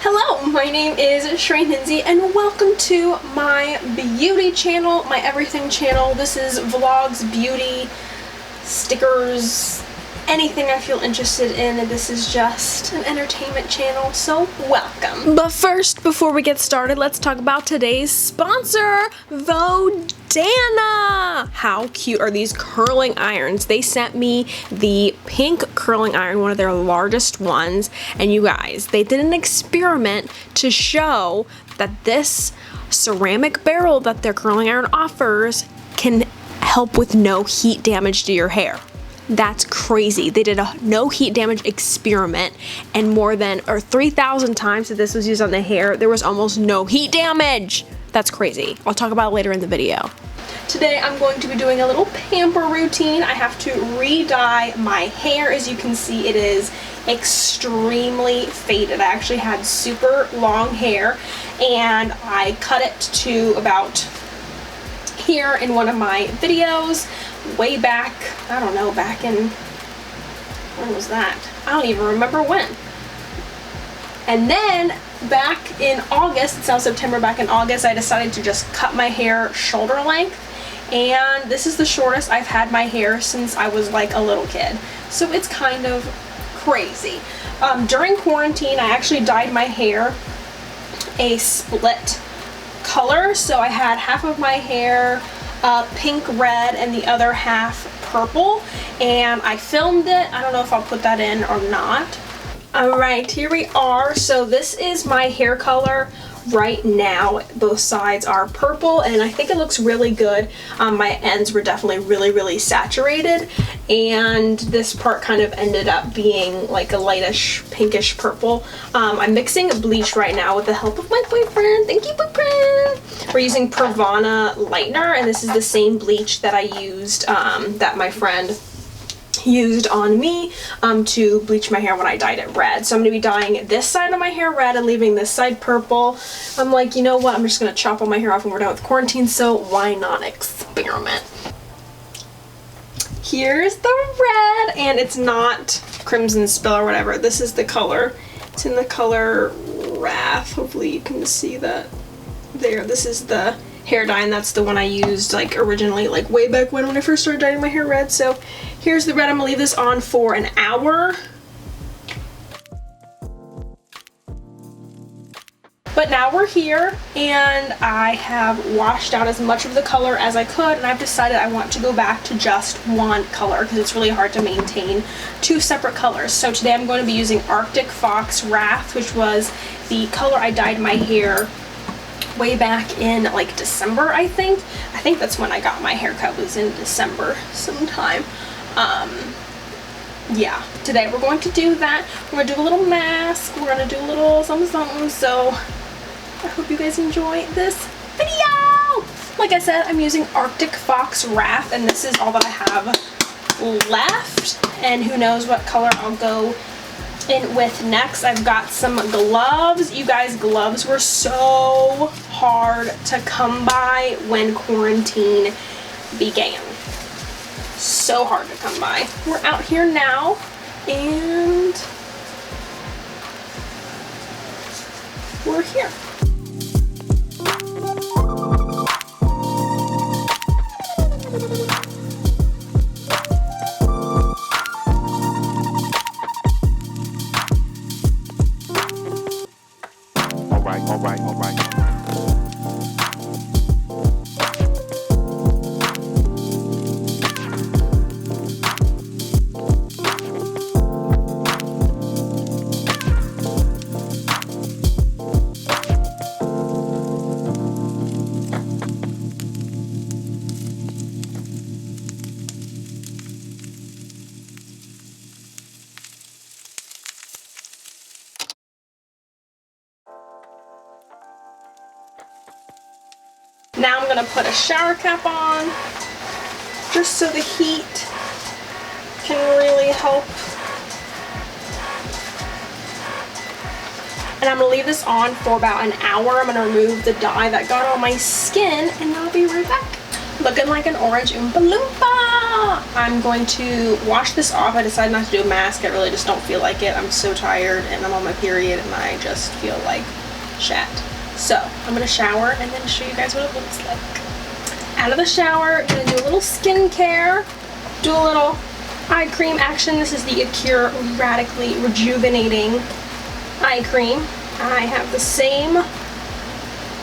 Hello, my name is Shweihninzy and welcome to my beauty channel, my everything channel. This is vlogs, beauty, stickers, anything I feel interested in. This is just an entertainment channel, so welcome. But first, before we get started, let's talk about today's sponsor, Vodana. How cute are these curling irons? They sent me the pink curling iron, one of their largest ones, and you guys, they did an experiment to show that this ceramic barrel that their curling iron offers can help with no heat damage to your hair. That's crazy. They did a no heat damage experiment, and more than 3,000 times that this was used on the hair, there was almost no heat damage. That's crazy. I'll talk about it later in the video. Today I'm going to be doing a little pamper routine. I have to re-dye my hair. As you can see, it is extremely faded. I actually had super long hair and I cut it to about here in one of my videos way back, I don't know, back in, when was that? I don't even remember when. And then back in August, it's now September, back in August, I decided to just cut my hair shoulder length, and this is the shortest I've had my hair since I was like a little kid. So it's kind of crazy. During quarantine, I actually dyed my hair a split color, so I had half of my hair pink red and the other half purple, and I filmed it. I don't know if I'll put that in or not. Alright, here we are. So this is my hair color right now. Both sides are purple and I think it looks really good. My ends were definitely really saturated, and this part kind of ended up being like a lightish pinkish purple. I'm mixing bleach right now with the help of my boyfriend. Thank you, boyfriend. We're using Pravana lightener, and this is the same bleach that I used, that my friend used on me to bleach my hair when I dyed it red. So I'm going to be dyeing this side of my hair red and leaving this side purple. I'm like, you know what, I'm just going to chop all my hair off when we're done with quarantine, so why not experiment? Here's the red, and it's not Crimson Spill or whatever. This is the color. It's in the color Wrath. Hopefully you can see that there. This is the hair dye, and that's the one I used like originally, like way back when I first started dyeing my hair red. So here's the red. I'm gonna leave this on for an hour. But now we're here, and I have washed out as much of the color as I could, and I've decided I want to go back to just one color because it's really hard to maintain two separate colors. So today I'm going to be using Arctic Fox Wrath, which was the color I dyed my hair way back in like December, I think. I think that's when I got my haircut, was in December sometime. Yeah, today we're going to do that. We're going to do a little mask. We're going to do a little something, so I hope you guys enjoy this video. Like I said, I'm using Arctic Fox Wrath, and this is all that I have left, and who knows what color I'll go in with next. I've got some gloves. You guys, gloves were so hard to come by when quarantine began. So hard to come by. We're out here now, and we're here. All right. Now I'm going to put a shower cap on, just so the heat can really help. And I'm going to leave this on for about an hour. I'm going to remove the dye that got on my skin, and I'll be right back. Looking like an orange Oompa Loompa. I'm going to wash this off. I decided not to do a mask. I really just don't feel like it. I'm so tired and I'm on my period and I just feel like shat. So I'm gonna shower and then show you guys what it looks like. Out of the shower, gonna do a little skincare, do a little eye cream action. This is the Acure Radically Rejuvenating Eye Cream. I have the same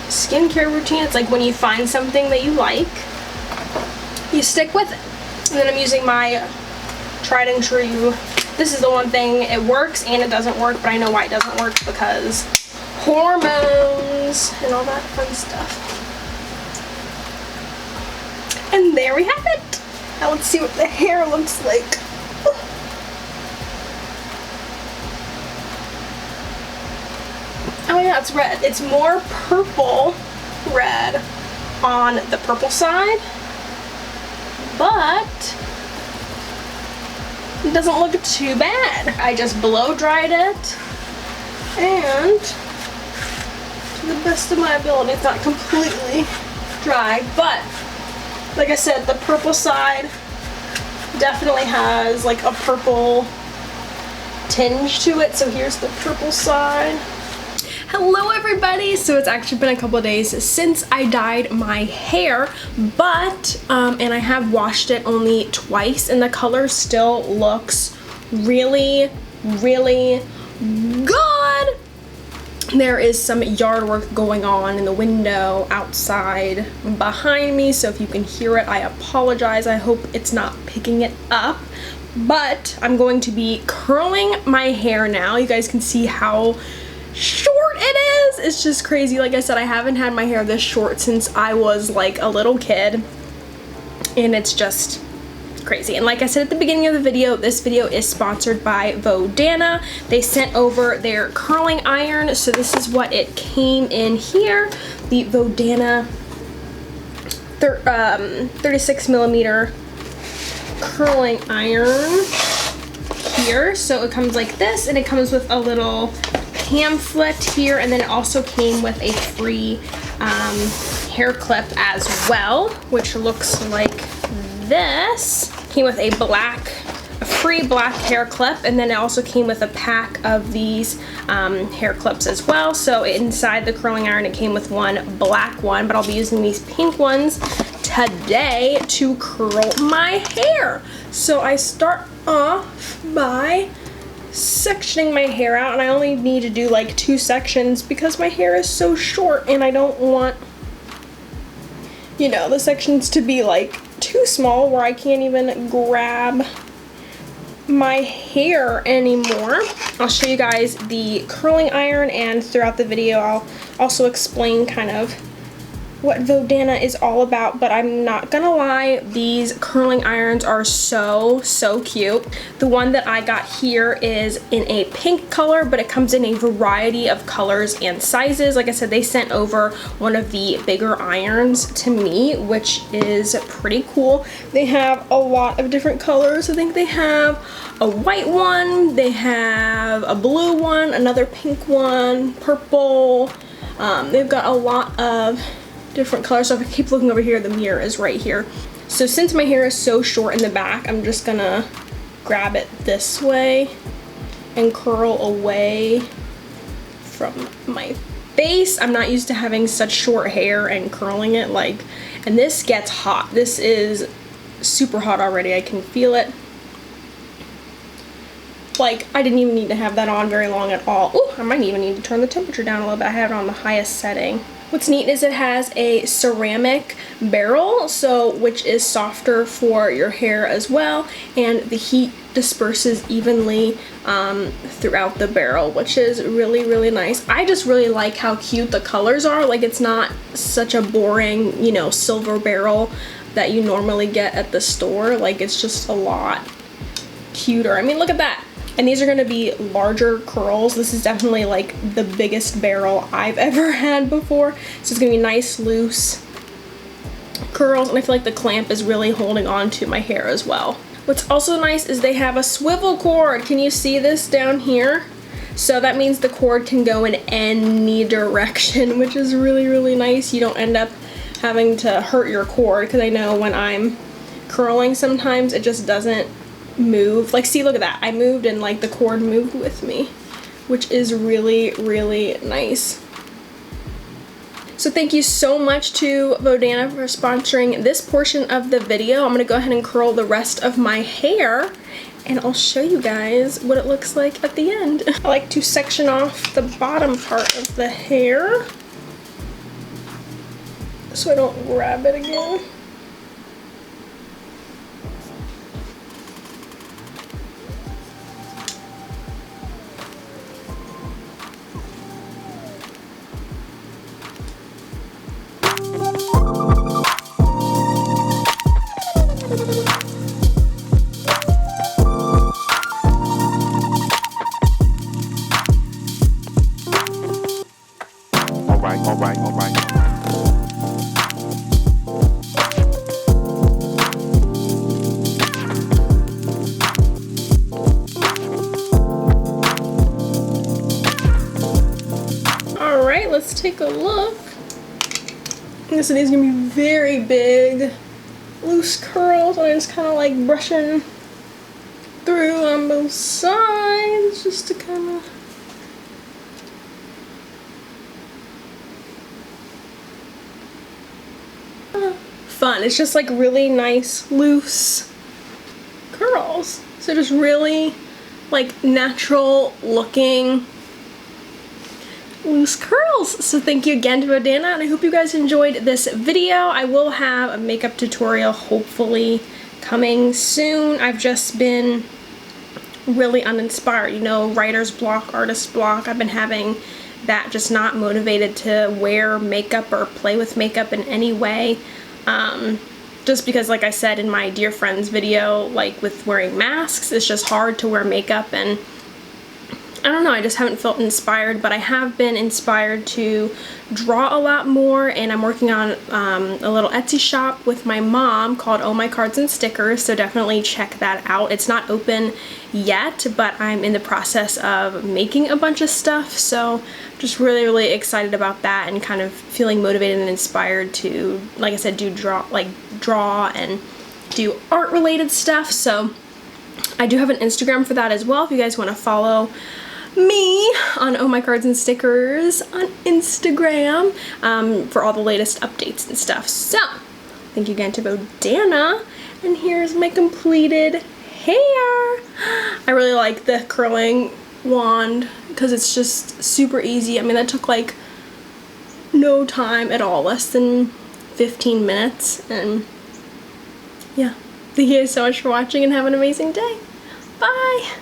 skincare routine. It's like when you find something that you like, you stick with it. And then I'm using my tried and true. This is the one thing, it works and it doesn't work, but I know why it doesn't work, because hormones and all that fun stuff. And there we have it. Now let's see what the hair looks like. Oh yeah, it's red. It's more purple red on the purple side, but it doesn't look too bad. I just blow dried it, and to the best of my ability, it's not completely dry, but like I said, the purple side definitely has like a purple tinge to it. So here's the purple side. Hello everybody! So it's actually been a couple of days since I dyed my hair, but and I have washed it only twice, and the color still looks really, really good. There is some yard work going on in the window outside behind me, so if you can hear it, I apologize. I hope it's not picking it up. But I'm going to be curling my hair now. You guys can see how short it is. It's just crazy. Like I said, I haven't had my hair this short since I was like a little kid, and it's just crazy. And like I said at the beginning of the video, this video is sponsored by Vodana. They sent over their curling iron, so this is what it came in here. The Vodana 36 millimeter curling iron here. So it comes like this, and it comes with a little pamphlet here, and then it also came with a free hair clip as well, which looks like this. Came with a free black hair clip, and then it also came with a pack of these hair clips as well. So inside the curling iron, it came with one black one, but I'll be using these pink ones today to curl my hair. So I start off by sectioning my hair out, and I only need to do like 2 sections because my hair is so short and I don't want, you know, the sections to be like too small where I can't even grab my hair anymore. I'll show you guys the curling iron, and throughout the video I'll also explain kind of what Vodana is all about. But I'm not gonna lie, these curling irons are so cute. The one that I got here is in a pink color, but it comes in a variety of colors and sizes. Like I said, they sent over one of the bigger irons to me, which is pretty cool. They have a lot of different colors. I think they have a white one, they have a blue one, another pink one, purple. They've got a lot of different colors. So if I keep looking over here, the mirror is right here. So since my hair is so short in the back, I'm just gonna grab it this way and curl away from my face. I'm not used to having such short hair and curling it like, and this gets hot. This is super hot already. I can feel it. Like, I didn't even need to have that on very long at all. Ooh, I might even need to turn the temperature down a little bit. I have it on the highest setting. What's neat is it has a ceramic barrel, so which is softer for your hair as well, and the heat disperses evenly throughout the barrel, which is really nice. I just really like how cute the colors are. Like, it's not such a boring, you know, silver barrel that you normally get at the store. Like, it's just a lot cuter. I mean, look at that. And these are going to be larger curls. This is definitely like the biggest barrel I've ever had before. So it's going to be nice, loose curls. And I feel like the clamp is really holding on to my hair as well. What's also nice is they have a swivel cord. Can you see this down here? So that means the cord can go in any direction, which is really nice. You don't end up having to hurt your cord, because I know when I'm curling sometimes it just doesn't move. Like, see, look at that. I moved and like the cord moved with me, which is really, really nice. So thank you so much to Vodana for sponsoring this portion of the video. I'm gonna go ahead and curl the rest of my hair, and I'll show you guys what it looks like at the end. I like to section off the bottom part of the hair so I don't grab it again. Let's take a look. This is gonna be very big, loose curls, and I just kind of like brushing through on both sides just to kind of. Fun. It's just like really nice, loose curls. So just really like natural looking loose curls. So thank you again to Vodana, and I hope you guys enjoyed this video. I will have a makeup tutorial hopefully coming soon. I've just been really uninspired, you know, writer's block, artist block. I've been having that, just not motivated to wear makeup or play with makeup in any way. Just because, like I said in my Dear Friends video, like with wearing masks, it's just hard to wear makeup, and I don't know, I just haven't felt inspired, but I have been inspired to draw a lot more, and I'm working on a little Etsy shop with my mom called Oh My Cards and Stickers, so definitely check that out. It's not open yet, but I'm in the process of making a bunch of stuff, so just really, really excited about that and kind of feeling motivated and inspired to, like I said, draw and do art related stuff. So I do have an Instagram for that as well if you guys want to follow me on Oh My Cards and Stickers on Instagram for all the latest updates and stuff. So thank you again to Vodana, and here's my completed hair. I really like the curling wand because it's just super easy. I mean, that took like no time at all, less than 15 minutes, and yeah. Thank you guys so much for watching, and have an amazing day. Bye!